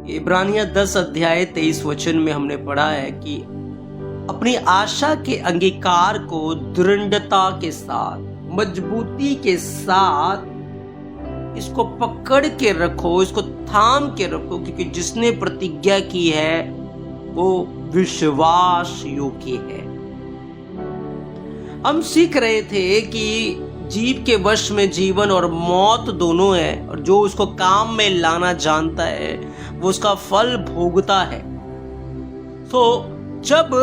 इब्रानियें 10 अध्याय 23 वचन में हमने पढ़ा है कि अपनी आशा के अंगीकार को दृढ़ता के साथ, मजबूती के साथ इसको पकड़ के रखो, इसको थाम के रखो, क्योंकि जिसने प्रतिज्ञा की है वो विश्वास योग्य है। हम सीख रहे थे कि जीव के वश में जीवन और मौत दोनों है, और जो उसको काम में लाना जानता है वो उसका फल भोगता है। तो जब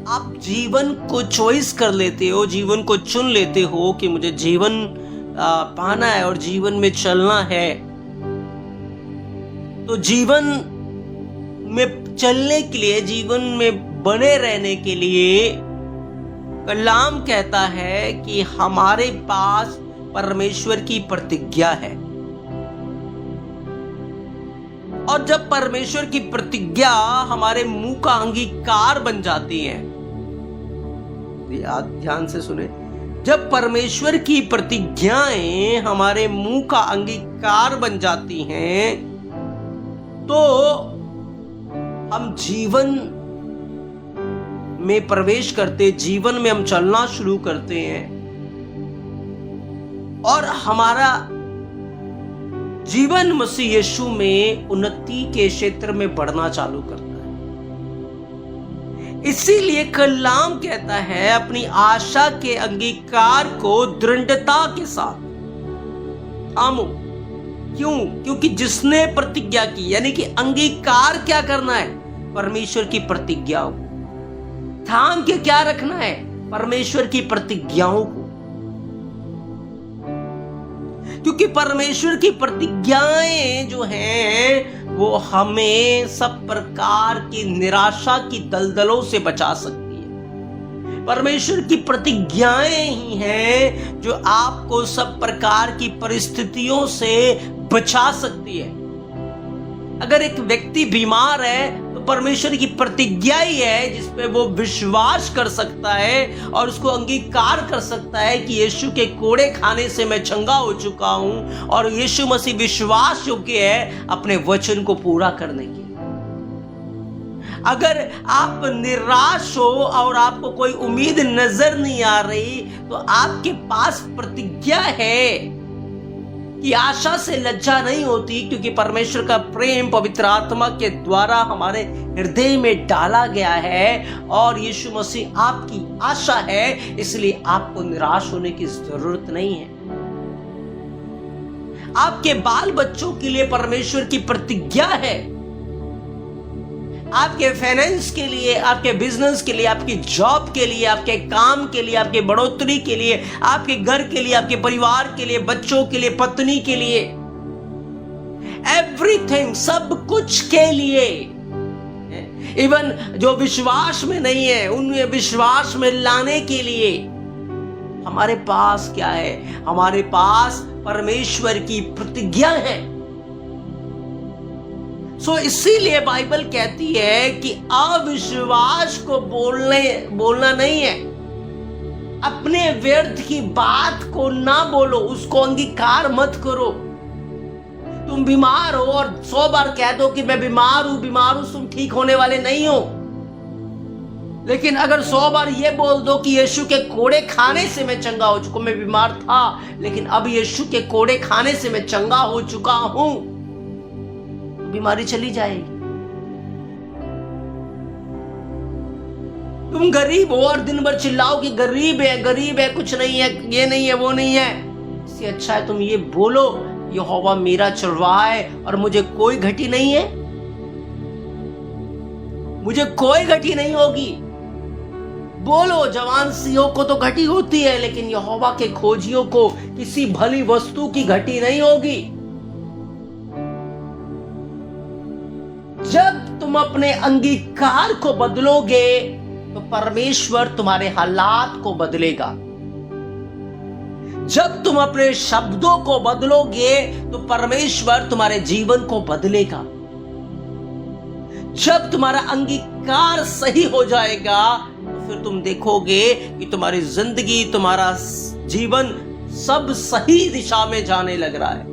आप जीवन को चॉइस कर लेते हो, जीवन को चुन लेते हो कि मुझे जीवन पाना है और जीवन में चलना है, तो जीवन में चलने के लिए, जीवन में बने रहने के लिए कलाम कहता है कि हमारे पास परमेश्वर की प्रतिज्ञा है। और जब परमेश्वर की प्रतिज्ञा हमारे मुंह का अंगीकार बन जाती है, ध्यान से सुने, जब परमेश्वर की प्रतिज्ञाएं हमारे मुंह का अंगीकार बन जाती हैं, तो हम जीवन में प्रवेश करते, जीवन में हम चलना शुरू करते हैं और हमारा जीवन मसीह यीशु में उन्नति के क्षेत्र में बढ़ना चालू करता है। इसीलिए कलाम कहता है अपनी आशा के अंगीकार को दृढ़ता के साथ थामो। क्यों? क्योंकि जिसने प्रतिज्ञा की, यानी कि अंगीकार क्या करना है? परमेश्वर की प्रतिज्ञाओं को थाम के क्या रखना है? परमेश्वर की प्रतिज्ञाओं को। क्योंकि परमेश्वर की प्रतिज्ञाएं जो हैं वो हमें सब प्रकार की निराशा की दलदलों से बचा सकती है। परमेश्वर की प्रतिज्ञाएं ही हैं जो आपको सब प्रकार की परिस्थितियों से बचा सकती है। अगर एक व्यक्ति बीमार है तो परमेश्वर की प्रतिज्ञा ही है जिसपे वो विश्वास कर सकता है और उसको अंगीकार कर सकता है कि यीशु के कोड़े खाने से मैं चंगा हो चुका हूं, और यीशु मसीह विश्वास योग्य है अपने वचन को पूरा करने के। अगर आप निराश हो और आपको कोई उम्मीद नजर नहीं आ रही, तो आपके पास प्रतिज्ञा है कि आशा से लज्जा नहीं होती, क्योंकि परमेश्वर का प्रेम पवित्र आत्मा के द्वारा हमारे हृदय में डाला गया है और यीशु मसीह आपकी आशा है। इसलिए आपको निराश होने की जरूरत नहीं है। आपके बाल बच्चों के लिए परमेश्वर की प्रतिज्ञा है, आपके फाइनेंस के लिए, आपके बिजनेस के लिए, आपकी जॉब के लिए, आपके काम के लिए, आपके बढ़ोतरी के लिए, आपके घर के लिए, आपके परिवार के लिए, बच्चों के लिए, पत्नी के लिए, एवरीथिंग, सब कुछ के लिए। इवन जो विश्वास में नहीं है उन्हें विश्वास में लाने के लिए हमारे पास क्या है? हमारे पास परमेश्वर की प्रतिज्ञा है। इसीलिए बाइबल कहती है कि अविश्वास को बोलना नहीं है। अपने व्यर्थ की बात को ना बोलो, उसको अंगीकार मत करो। तुम बीमार हो और 100 बार कह दो कि मैं बीमार हूं, तुम ठीक होने वाले नहीं हो। लेकिन अगर 100 बार ये बोल दो कि यीशु के कोड़े खाने से मैं चंगा हो चुका, मैं बीमार था लेकिन अब यीशु के कोड़े खाने से मैं चंगा हो चुका हूं, बीमारी चली जाएगी। तुम गरीब हो और दिन भर चिल्लाओ कि गरीब है, कुछ नहीं है, ये नहीं है, वो नहीं है। इससे अच्छा है तुम ये बोलो, यहोवा मेरा चरवाहा है और मुझे कोई घटी नहीं है, मुझे कोई घटी नहीं होगी। बोलो, जवान सिंहों को तो घटी होती है, लेकिन यहोवा के खोजियों को किसी भली वस्तु की घटी नहीं होगी। जब तुम अपने अंगीकार को बदलोगे तो परमेश्वर तुम्हारे हालात को बदलेगा। जब तुम अपने शब्दों को बदलोगे तो परमेश्वर तुम्हारे जीवन को बदलेगा। जब तुम्हारा अंगीकार सही हो जाएगा तो फिर तुम देखोगे कि तुम्हारी जिंदगी, तुम्हारा जीवन सब सही दिशा में जाने लग रहा है।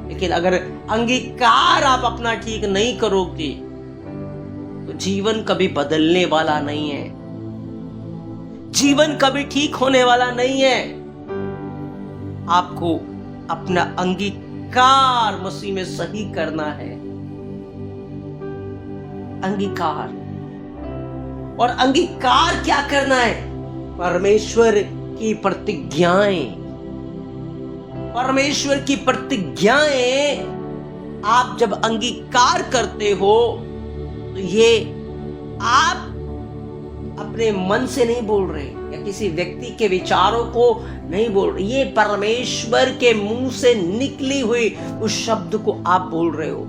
लेकिन लेकिन अगर अंगीकार आप अपना ठीक नहीं करोगे तो जीवन कभी बदलने वाला नहीं है, जीवन कभी ठीक होने वाला नहीं है। आपको अपना अंगीकार मसीह में सही करना है, अंगीकार। और अंगीकार क्या करना है? परमेश्वर की प्रतिज्ञाएं, परमेश्वर की प्रतिज्ञाएं आप जब अंगीकार करते हो तो ये आप अपने मन से नहीं बोल रहे या किसी व्यक्ति के विचारों को नहीं बोल रहे, ये परमेश्वर के मुंह से निकली हुई उस शब्द को आप बोल रहे हो,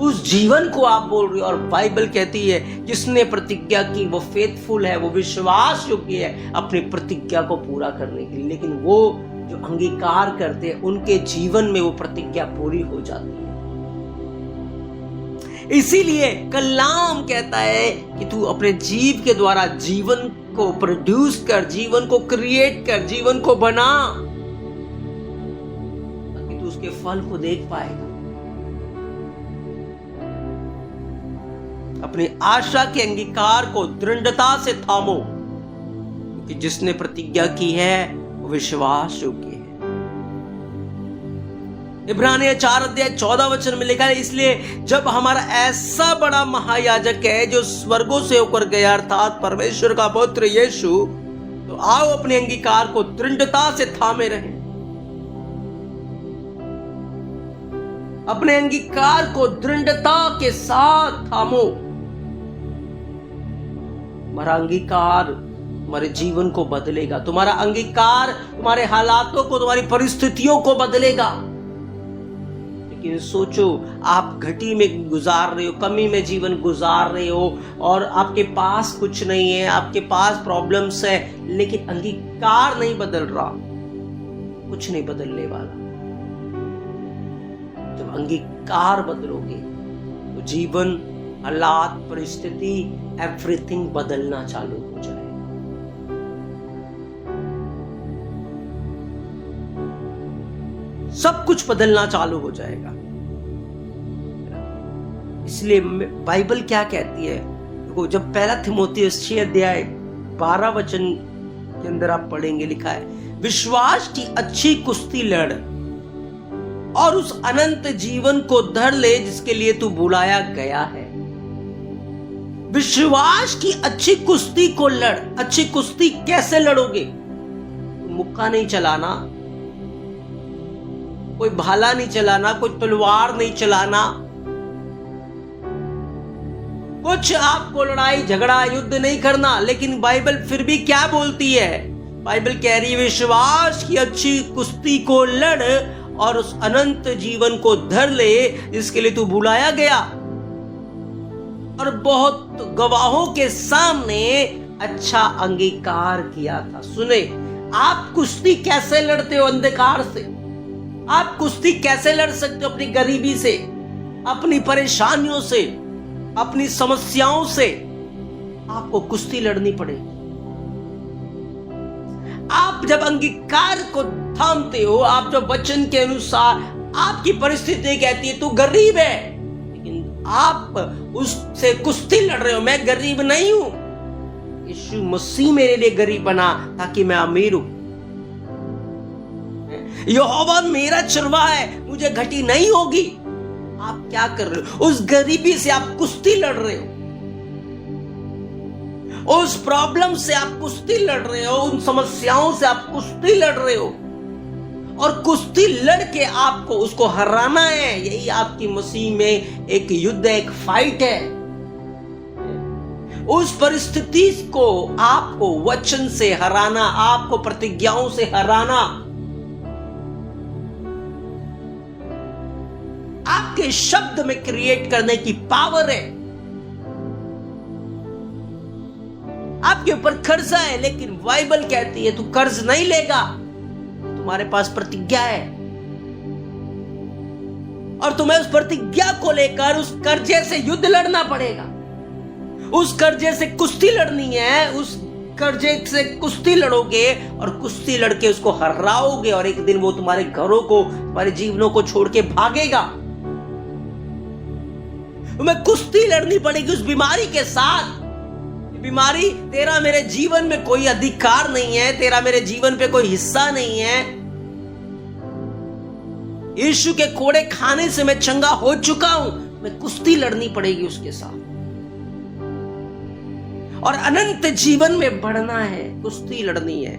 उस जीवन को आप बोल रहे हो। और बाइबल कहती है जिसने प्रतिज्ञा की वो फेथफुल है, वो विश्वास योग्य है अपनी प्रतिज्ञा को पूरा करने के लिए। लेकिन वो जो अंगीकार करते हैं उनके जीवन में वो प्रतिज्ञा पूरी हो जाती है। इसीलिए कलाम कहता है कि तू अपने जीव के द्वारा जीवन को प्रोड्यूस कर, जीवन को क्रिएट कर, जीवन को बना, ताकि तू उसके फल को देख पाएगा। अपनी आशा के अंगीकार को दृढ़ता से थामो, क्योंकि जिसने प्रतिज्ञा की है वो विश्वास योग्य है। इब्रानियों 4:14 में लिखा है, इसलिए जब हमारा ऐसा बड़ा महायाजक है जो स्वर्गों से होकर गया, अर्थात परमेश्वर का पुत्र यीशु, तो आओ अपने अंगीकार को दृढ़ता से थामे रहें। अपने अंगीकार को दृढ़ता के साथ थामो। तुम्हारा अंगीकार तुम्हारे जीवन को बदलेगा, तुम्हारा अंगीकार तुम्हारे हालातों को, तुम्हारी परिस्थितियों को बदलेगा। लेकिन सोचो, आप घटी में गुजार रहे हो, कमी में जीवन गुजार रहे हो और आपके पास कुछ नहीं है, आपके पास प्रॉब्लम्स है, लेकिन अंगीकार नहीं बदल रहा, कुछ नहीं बदलने वाला। जब अंगीकार बदलोगे तो जीवन, हालात, परिस्थिति, एवरीथिंग बदलना चालू हो जाएगा। सब कुछ बदलना चालू हो जाएगा। इसलिए बाइबल क्या कहती है, देखो, जब 1 थिमोथेयुस 6:12 के अंदर आप पढ़ेंगे, लिखा है, विश्वास की अच्छी कुश्ती लड़ और उस अनंत जीवन को धर ले जिसके लिए तू बुलाया गया है। विश्वास की अच्छी कुश्ती को लड़। अच्छी कुश्ती कैसे लड़ोगे? मुक्का नहीं चलाना, कोई भाला नहीं चलाना, कोई तलवार नहीं चलाना, कुछ आपको लड़ाई झगड़ा युद्ध नहीं करना। लेकिन बाइबल फिर भी क्या बोलती है? बाइबल कह रही है विश्वास की अच्छी कुश्ती को लड़ और उस अनंत जीवन को धर ले जिसके लिए तू बुलाया गया और बहुत गवाहों के सामने अच्छा अंगीकार किया था। सुने, आप कुश्ती कैसे लड़ते हो? अंधकार से। आप कुश्ती कैसे लड़ सकते हो? अपनी गरीबी से, अपनी परेशानियों से, अपनी समस्याओं से आपको कुश्ती लड़नी पड़ेगी। आप जब अंगीकार को थामते हो, आप जब वचन के अनुसार, आपकी परिस्थिति कहती है तू गरीब है, लेकिन आप उससे कुश्ती लड़ रहे हो, मैं गरीब नहीं हूं, यीशु मसीह मेरे लिए गरीब बना ताकि मैं अमीर हूं। यहोवा मेरा चरवाहा है, मुझे घटी नहीं होगी। आप क्या कर रहे हो? उस गरीबी से आप कुश्ती लड़ रहे हो, उस प्रॉब्लम से आप कुश्ती लड़ रहे हो, उन समस्याओं से आप कुश्ती लड़ रहे हो और कुश्ती लड़ के आपको उसको हराना है। यही आपकी मसीह में एक युद्ध है, एक फाइट है। उस परिस्थिति को आपको वचन से हराना, आपको प्रतिज्ञाओं से हराना, आपके शब्द में क्रिएट करने की पावर है। आपके ऊपर कर्जा है, लेकिन बाइबल कहती है तू कर्ज नहीं लेगा, तुम्हारे पास प्रतिज्ञा है और तुम्हें उस प्रतिज्ञा को लेकर उस कर्जे से युद्ध लड़ना पड़ेगा। उस कर्जे से कुश्ती लड़नी है, उस कर्जे से कुश्ती लड़ोगे और कुश्ती लड़के उसको हराओगे और एक दिन वो तुम्हारे घरों को, तुम्हारे जीवनों को छोड़ के भागेगा। तुम्हें कुश्ती लड़नी पड़ेगी उस बीमारी के साथ। बीमारी, तेरा मेरे जीवन में कोई अधिकार नहीं है, तेरा मेरे जीवन पे कोई हिस्सा नहीं है। यीशु के कोड़े खाने से मैं चंगा हो चुका हूं। मैं कुश्ती लड़नी पड़ेगी उसके साथ और अनंत जीवन में बढ़ना है, कुश्ती लड़नी है।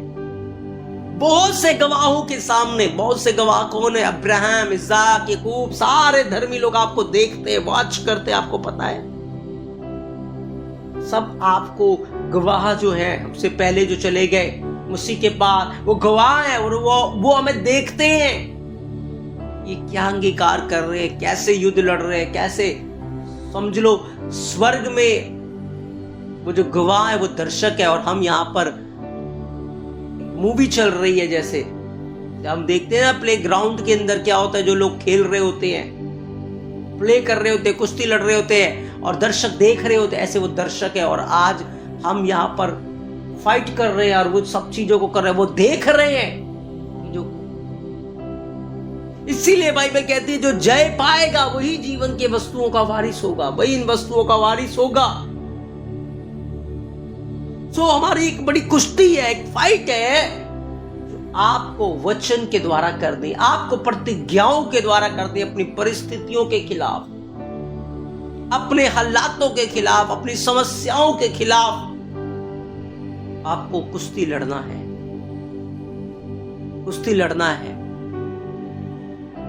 बहुत से गवाहों के सामने, बहुत से गवाह कौन है? अब्राहम, इसहाक, याकूब, सारे धर्मी लोग आपको देखते हैं, वॉच करते हैं, आपको पता है। सब आपको गवाह जो है, हमसे पहले जो चले गए मसीह के बाद, वो गवाह है और वो हमें देखते हैं। ये क्या अंगीकार कर रहे हैं, कैसे युद्ध लड़ रहे हैं, कैसे, समझ लो स्वर्ग में वो जो गवाह है वो दर्शक है और हम यहाँ पर मूवी चल रही है। जैसे हम देखते हैं ना प्ले ग्राउंड के अंदर क्या होता है, जो लोग खेल रहे होते हैं, प्ले कर रहे होते हैं, कुश्ती लड़ रहे होते हैं और दर्शक देख रहे होते हैं, ऐसे वो दर्शक है। और आज हम यहाँ पर फाइट कर रहे हैं और वो सब चीजों को कर रहे हैं, वो देख रहे हैं। जो इसीलिए बाइबल कहती है जो जय पाएगा वही जीवन के वस्तुओं का वारिस होगा, वही इन वस्तुओं का वारिस होगा। सो हमारी एक बड़ी कुश्ती है, एक फाइट है जो आपको वचन के द्वारा करनी, आपको प्रतिज्ञाओं के द्वारा करनी, अपनी परिस्थितियों के खिलाफ, अपने हालातों के खिलाफ, अपनी समस्याओं के खिलाफ आपको कुश्ती लड़ना है, कुश्ती लड़ना है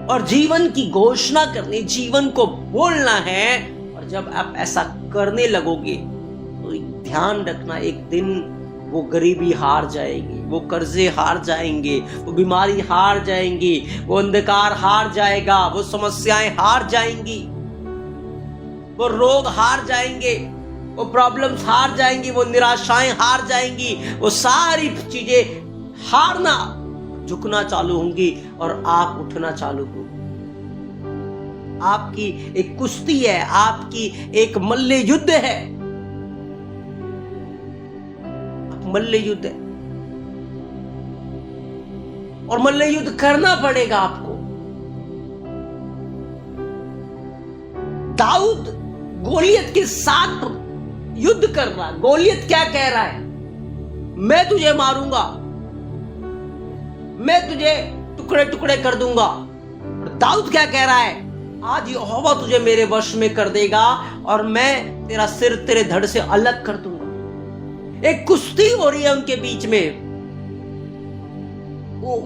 और जीवन की घोषणा करनी, जीवन को बोलना है। और जब आप ऐसा करने लगोगे तो ध्यान रखना, एक दिन वो गरीबी हार जाएगी, वो कर्जे हार जाएंगे, वो बीमारी हार जाएंगी, वो अंधकार हार जाएगा, वो समस्याएं हार जाएंगी, वो रोग हार जाएंगे, वो प्रॉब्लम्स हार जाएंगी, वो निराशाएं हार जाएंगी, वो सारी चीजें हारना, झुकना चालू होंगी और आप उठना चालू होंगे। आपकी एक कुश्ती है, आपकी एक मल्ल युद्ध है, मल्ल युद्ध है और मल्ल युद्ध करना पड़ेगा आपको। दाऊद गोलियत के साथ युद्ध कर रहा है। गोलियत क्या कह रहा है? मैं तुझे मारूंगा, मैं तुझे टुकड़े टुकड़े कर दूंगा। और दाऊद क्या कह रहा है? आज यहोवा तुझे मेरे वश में कर देगा और मैं तेरा सिर तेरे धड़ से अलग कर दूंगा। एक कुश्ती हो रही है उनके बीच में।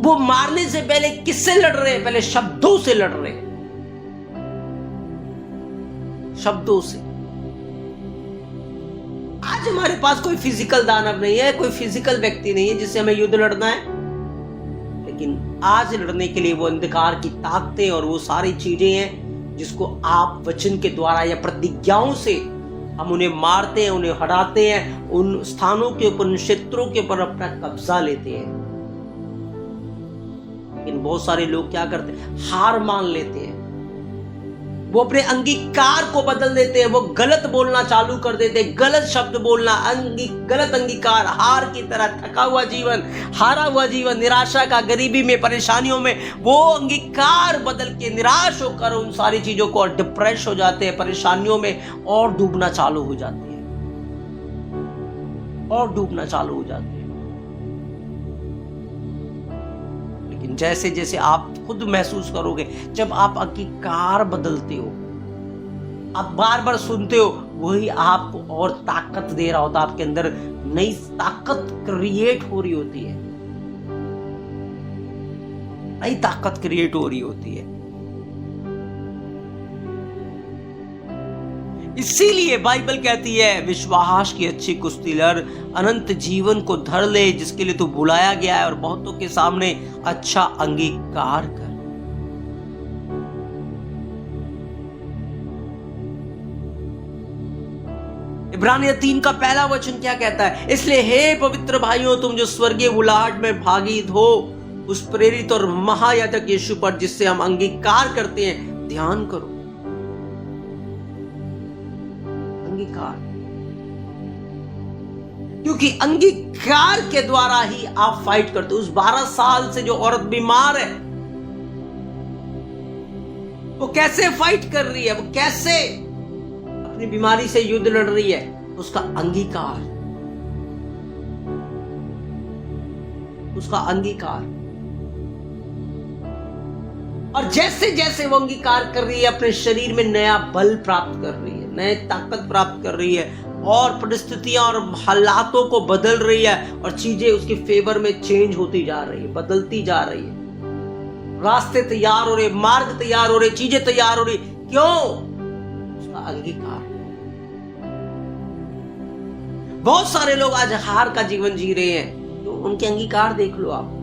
वो मारने से पहले किससे लड़ रहे हैं? पहले शब्दों से लड़ रहे हैं, शब्दों से। आज हमारे पास कोई फिजिकल दानव नहीं है, कोई फिजिकल व्यक्ति नहीं है जिससे हमें युद्ध लड़ना है, लेकिन आज लड़ने के लिए वो अंधकार की ताकतें और वो सारी चीजें हैं जिसको आप वचन के द्वारा या प्रतिज्ञाओं से हम उन्हें मारते हैं, उन्हें हटाते हैं, उन स्थानों के ऊपर, उन क्षेत्रों के ऊपर अपना कब्जा लेते हैं। लेकिन बहुत सारे लोग क्या करते हैं? हार मान लेते हैं, वो अपने अंगीकार को बदल देते हैं, वो गलत बोलना चालू कर देते हैं, गलत शब्द बोलना, गलत अंगीकार, हार की तरह थका हुआ जीवन, हारा हुआ जीवन, निराशा का, गरीबी में, परेशानियों में, वो अंगीकार बदल के निराश होकर उन सारी चीजों को और डिप्रेस हो जाते हैं, परेशानियों में और डूबना चालू हो जाते हैं, और डूबना चालू हो जाते हैं। लेकिन जैसे जैसे आप खुद महसूस करोगे, जब आप अंगीकार बदलते हो, आप बार बार सुनते हो, वही आपको और ताकत दे रहा होता है, आपके अंदर नई ताकत क्रिएट हो रही होती है, नई ताकत क्रिएट हो रही होती है। इसीलिए बाइबल कहती है, विश्वास की अच्छी कुश्ती लड़, अनंत जीवन को धर ले जिसके लिए तू बुलाया गया है और बहुतों के सामने अच्छा अंगीकार कर। इब्रानियों 3 का पहला वचन क्या कहता है? इसलिए हे पवित्र भाइयों, तुम जो स्वर्गीय बुलाहट में भागीदार हो, उस प्रेरित और महायाजक यीशु पर जिससे हम अंगीकार करते हैं, ध्यान करो। क्योंकि अंगीकार के द्वारा ही आप फाइट करते हो। उस 12 साल से जो औरत बीमार है, वो कैसे फाइट कर रही है, वो कैसे अपनी बीमारी से युद्ध लड़ रही है? उसका अंगीकार, उसका अंगीकार। और जैसे जैसे वो अंगीकार कर रही है, अपने शरीर में नया बल प्राप्त कर रही है, नए ताकत प्राप्त कर रही है, और परिस्थितियां और हालातों को बदल रही है, और चीजें उसके फेवर में चेंज होती जा रही है, बदलती जा रही है। रास्ते तैयार हो रहे, मार्ग तैयार हो रहे, चीजें तैयार हो रही। क्यों? उसका अंगीकार। बहुत सारे लोग आज हार का जीवन जी रहे हैं, तो उनके अंगीकार देख लो आप।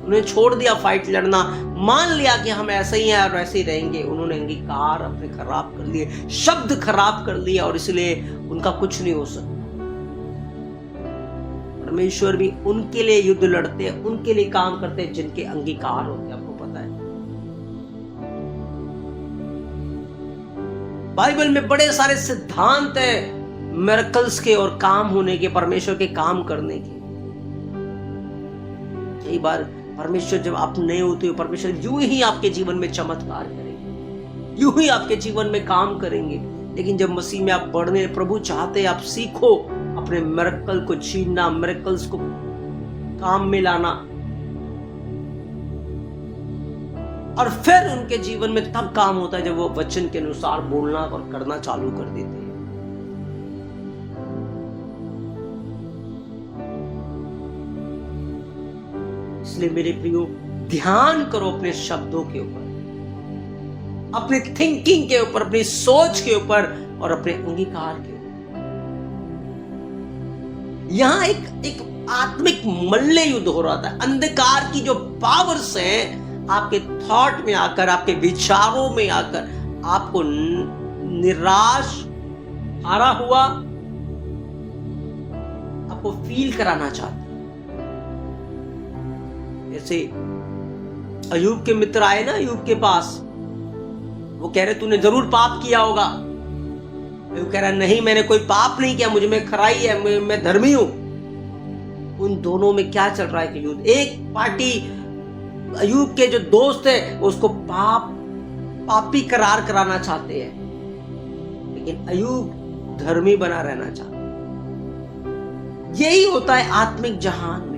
उन्हें छोड़ दिया फाइट लड़ना, मान लिया कि हम ऐसे ही हैं और वैसे ही रहेंगे। उन्होंने अंगीकार अपने खराब कर लिए, शब्द खराब कर लिए, और इसलिए उनका कुछ नहीं हो सकता। परमेश्वर भी उनके लिए युद्ध लड़ते हैं, उनके लिए काम करते हैं जिनके अंगीकार होते हैं। आपको पता है, बाइबल में बड़े सारे सिद्धांत हैं मिरेकल्स के और काम होने के, परमेश्वर के काम करने के। कई बार परमेश्वर जब आप नए होते हो, परमेश्वर यूं ही आपके जीवन में चमत्कार करेंगे, यूं ही आपके जीवन में काम करेंगे। लेकिन जब मसीह में आप बढ़ने, प्रभु चाहते हैं आप सीखो अपने मिरेकल को छीनना, मिरेकल्स को काम में लाना, और फिर उनके जीवन में तब काम होता है जब वो वचन के अनुसार बोलना और करना चालू कर देते हैं। इसलिए मेरे प्रियो, ध्यान करो अपने शब्दों के ऊपर, अपने थिंकिंग के ऊपर, अपनी सोच के ऊपर, और अपने अंगीकार के ऊपर। यहां एक आत्मिक मल्ल युद्ध हो रहा था। अंधकार की जो पावर्स हैं आपके थॉट में आकर, आपके विचारों में आकर आपको निराश, हारा हुआ आपको फील कराना चाहते। जैसे अय्यूब के मित्र आए ना अय्यूब के पास, वो कह रहे तूने जरूर पाप किया होगा। अय्यूब कह रहा नहीं, मैंने कोई पाप नहीं किया, मुझे में खराई है, मैं धर्मी हूं। उन दोनों में क्या चल रहा है कि युद्ध। एक पार्टी अय्यूब के जो दोस्त है उसको पापी करार कराना चाहते हैं, लेकिन अय्यूब धर्मी बना रहना चाहता है। यही होता है आत्मिक जहान में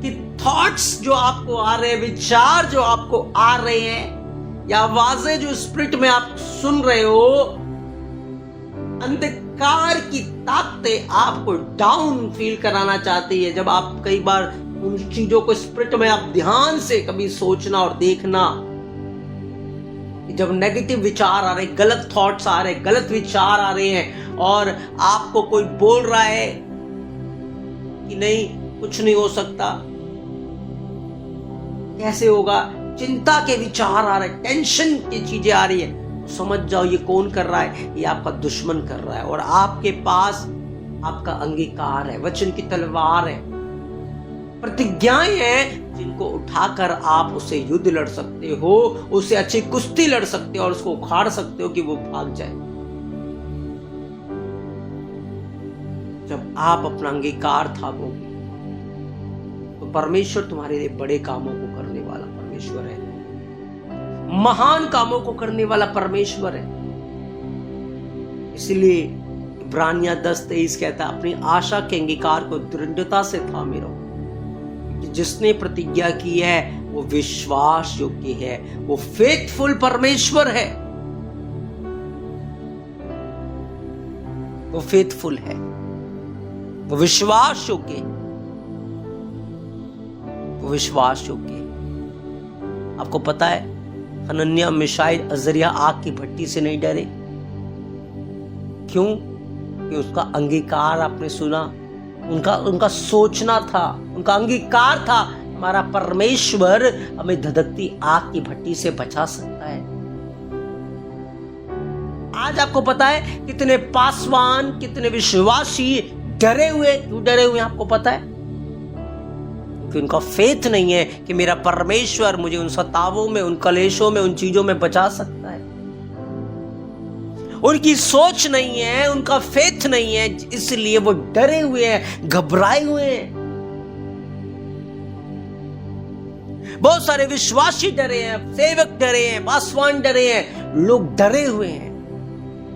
कि थॉट्स जो आपको आ रहे हैं, विचार जो आपको आ रहे हैं, या आवाजें जो स्पिरिट में आप सुन रहे हो, अंधकार की ताकतें आपको डाउन फील कराना चाहती है। जब आप कई बार उन चीजों को स्पिरिट में आप ध्यान से कभी सोचना और देखना, जब नेगेटिव विचार आ रहे, गलत थॉट्स आ रहे, गलत विचार आ रहे हैं, और आपको कोई बोल रहा है कि नहीं कुछ नहीं हो सकता, कैसे होगा, चिंता के विचार आ रहे, टेंशन की चीजें आ रही है, तो समझ जाओ ये कौन कर रहा है, ये आपका दुश्मन कर रहा है। और आपके पास आपका अंगीकार है, वचन की तलवार है, प्रतिज्ञाएं हैं जिनको उठाकर आप उससे युद्ध लड़ सकते हो, उससे अच्छी कुश्ती लड़ सकते हो, और उसको उखाड़ सकते हो कि वो भाग जाए। जब आप अपना अंगीकार थामोगे तो परमेश्वर तुम्हारे लिए बड़े कामों को करने वाला परमेश्वर है, महान कामों को करने वाला परमेश्वर है। इसलिए इब्रानियां 10:23 कहता है, अपनी आशा के अंगीकार को दृढ़ता से थामे रहो, जिसने प्रतिज्ञा की है वो विश्वास योग्य है, वो फेथफुल परमेश्वर है, वो फेथफुल है, वो विश्वास योग्य, वो विश्वास योग्य। आपको पता है हनन्याह, मिशाइल, अजरिया आग की भट्टी से नहीं डरे। क्यों? कि उसका अंगीकार आपने सुना, उनका सोचना था, उनका अंगीकार था, हमारा परमेश्वर हमें धधकती आग की भट्टी से बचा सकता है। आज आपको पता है कितने पासवान, कितने विश्वासी डरे हुए। क्यों डरे हुए आपको पता है? क्योंकि उनका फेथ नहीं है कि मेरा परमेश्वर मुझे उन सतावों में, उन कलेशों में, उन चीजों में बचा सकता है। उनकी सोच नहीं है, उनका फेथ नहीं है, इसलिए वो डरे हुए हैं, घबराए हुए हैं। बहुत सारे विश्वासी डरे हैं, सेवक डरे हैं, पासवान डरे हैं, लोग डरे हुए हैं।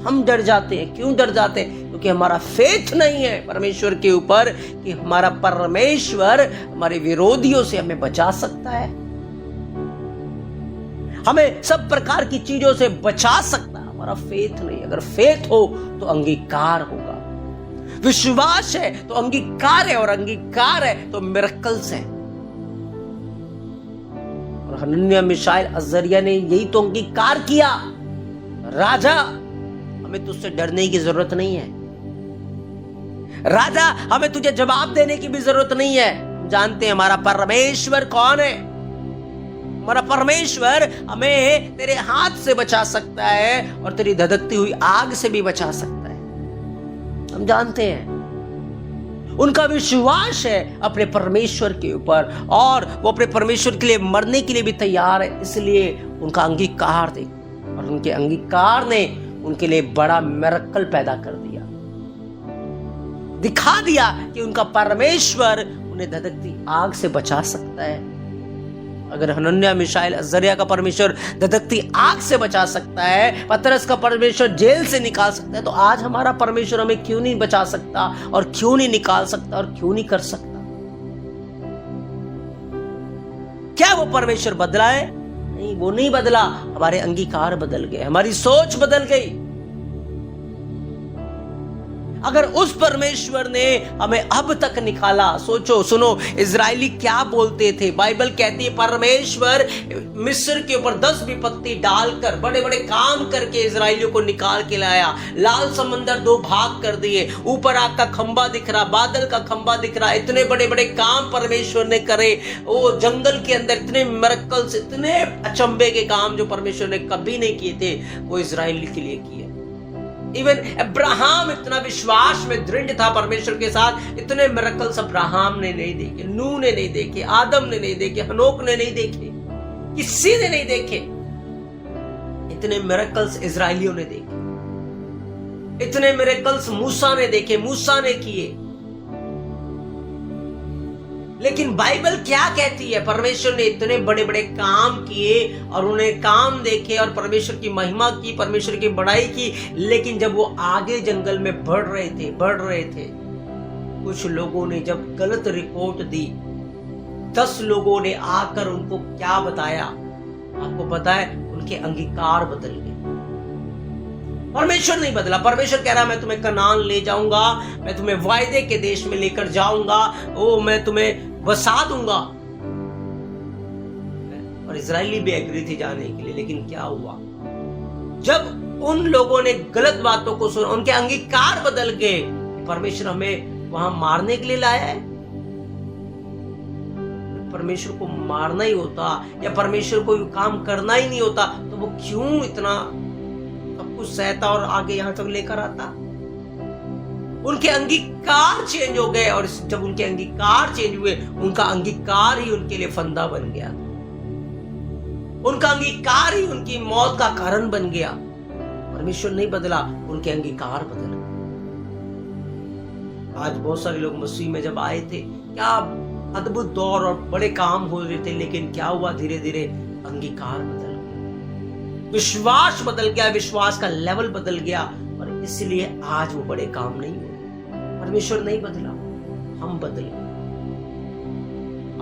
हम डर जाते हैं। क्यों डर जाते हैं? क्योंकि हमारा फेथ नहीं है परमेश्वर के ऊपर कि हमारा परमेश्वर हमारे विरोधियों से हमें बचा सकता है, हमें सब प्रकार की चीजों से बचा सकता है। हमारा फेथ नहीं। अगर फेथ हो तो अंगीकार होगा, विश्वास है तो अंगीकार है, और अंगीकार है तो मिरेकल्स है। और हनन्याह, मिशाएल, अजरिया ने यही तो अंगीकार किया। राजा, हमें तुझसे डरने की जरूरत नहीं है। राजा, हमें तुझे जवाब देने की भी जरूरत नहीं है। जानते हैं हमारा परमेश्वर कौन है। हमारा परमेश्वर हमें तेरे हाथ से बचा सकता है और तेरी धधकती हुई आग से भी बचा सकता है। हम जानते हैं उनका विश्वास है अपने परमेश्वर के ऊपर, और वो अपने परमेश्वर के लिए मरने के लिए भी तैयार है। इसलिए उनका अंगीकार दे, और उनके अंगीकार ने उनके लिए बड़ा मिरेकल पैदा कर दिया, दिखा दिया कि उनका परमेश्वर उन्हें धधकती आग से बचा सकता है। अगर हनन्याह, मिशाएल, अजरिया का परमेश्वर धधकती आग से बचा सकता है, पतरस का परमेश्वर जेल से निकाल सकता है, तो आज हमारा परमेश्वर हमें क्यों नहीं बचा सकता, और क्यों नहीं निकाल सकता, और क्यों नहीं कर सकता? क्या वो परमेश्वर बदला है? नहीं, वो नहीं बदला। हमारे अंगीकार बदल गए, हमारी सोच बदल गई। अगर उस परमेश्वर ने हमें अब तक निकाला, सोचो, सुनो, इजरायली क्या बोलते थे। बाइबल कहती है परमेश्वर मिस्र के ऊपर 10 विपत्ति डालकर बड़े बड़े काम करके इजरायलियों को निकाल के लाया। लाल समंदर 2 भाग कर दिए, ऊपर आग का खंबा दिख रहा, बादल का खंबा दिख रहा। इतने बड़े बड़े काम परमेश्वर ने करे। वो जंगल के अंदर इतने मिरेकल्स, इतने अचंभे के काम जो परमेश्वर ने कभी नहीं किए थे, वो इजराइल के लिए किए। इवन अब्राहम इतना विश्वास में दृढ़ था परमेश्वर के साथ, इतने मिरेकल्स अब्राहम ने नहीं देखे, नूह ने नहीं देखे, आदम ने नहीं देखे, हनोक ने नहीं देखे, किसी ने नहीं देखे। इतने मिरेकल्स इजराइलियों ने देखे, इतने मिरेकल्स मूसा ने देखे, मूसा ने किए। लेकिन बाइबल क्या कहती है? परमेश्वर ने इतने बड़े बड़े काम किए और उन्हें काम देखे और परमेश्वर की महिमा की, परमेश्वर की बड़ाई की। लेकिन जब वो आगे जंगल में बढ़ रहे थे, कुछ लोगों ने जब गलत रिपोर्ट दी, 10 लोगों ने आकर उनको क्या बताया? आपको पता है, उनके अंगीकार बदल गए। परमेश्वर नहीं बदला। परमेश्वर कह रहा मैं तुम्हें कनान ले जाऊंगा, मैं तुम्हें वायदे के देश में लेकर जाऊंगा, ओ मैं तुम्हें बसा दूंगा। और इजरायली भी एग्री थे जाने के लिए। लेकिन क्या हुआ? जब उन लोगों ने गलत बातों को सुना, उनके अंगीकार बदल गए। परमेश्वर हमें वहां मारने के लिए लाया है? परमेश्वर को मारना ही होता या परमेश्वर को काम करना ही नहीं होता, तो वो क्यों इतना सब कुछ सहता और आगे यहां तक लेकर आता? उनके अंगीकार चेंज हो गए, और जब उनके अंगीकार चेंज हुए, उनका अंगीकार ही उनके लिए फंदा बन गया, उनका अंगीकार ही उनकी मौत का कारण बन गया। परमेश्वर नहीं बदला, उनके अंगीकार बदल गए। आज बहुत सारे लोग मसीह में जब आए थे, क्या अद्भुत दौर और बड़े काम हो रहे थे, लेकिन क्या हुआ? धीरे धीरे अंगीकार बदल गया, विश्वास बदल गया, विश्वास का लेवल बदल गया, और इसलिए आज वो बड़े काम नहीं हुए। परमेश्वर नहीं बदला, हम बदले।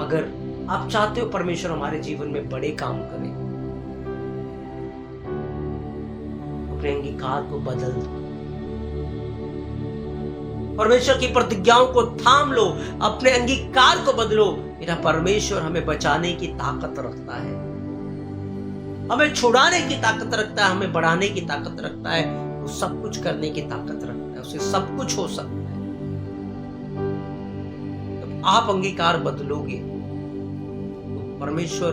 अगर आप चाहते हो परमेश्वर हमारे जीवन में बड़े काम करे, अपने अंगीकार को बदल दो, परमेश्वर की प्रतिज्ञाओं को थाम लो, अपने अंगीकार को बदलो। मेरा परमेश्वर हमें बचाने की ताकत रखता है, हमें छुड़ाने की ताकत रखता है, हमें बढ़ाने की ताकत रखता है, वो सब कुछ करने की ताकत रखता है, उसे सब कुछ हो सकता है। जब आप अंगीकार बदलोगे तो परमेश्वर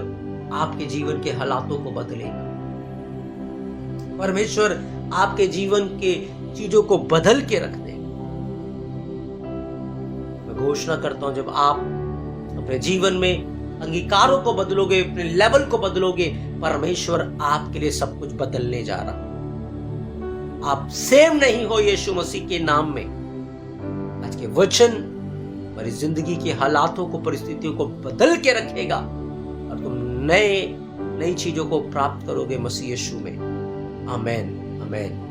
आपके जीवन के हालातों को बदलेगा। परमेश्वर आपके जीवन के चीजों को बदल के रख देगा। मैं घोषणा करता हूं, जब आप अपने जीवन में अंगीकारों को बदलोगे, अपने लेवल को बदलोगे, परमेश्वर आपके लिए सब कुछ बदलने जा रहा। आप सेम नहीं हो यीशु मसीह के नाम में, आज के वचन हमारी जिंदगी के हालातों को, परिस्थितियों को बदल के रखेगा और तुम नई चीजों को प्राप्त करोगे मसीह यीशु में। आमेन, आमेन।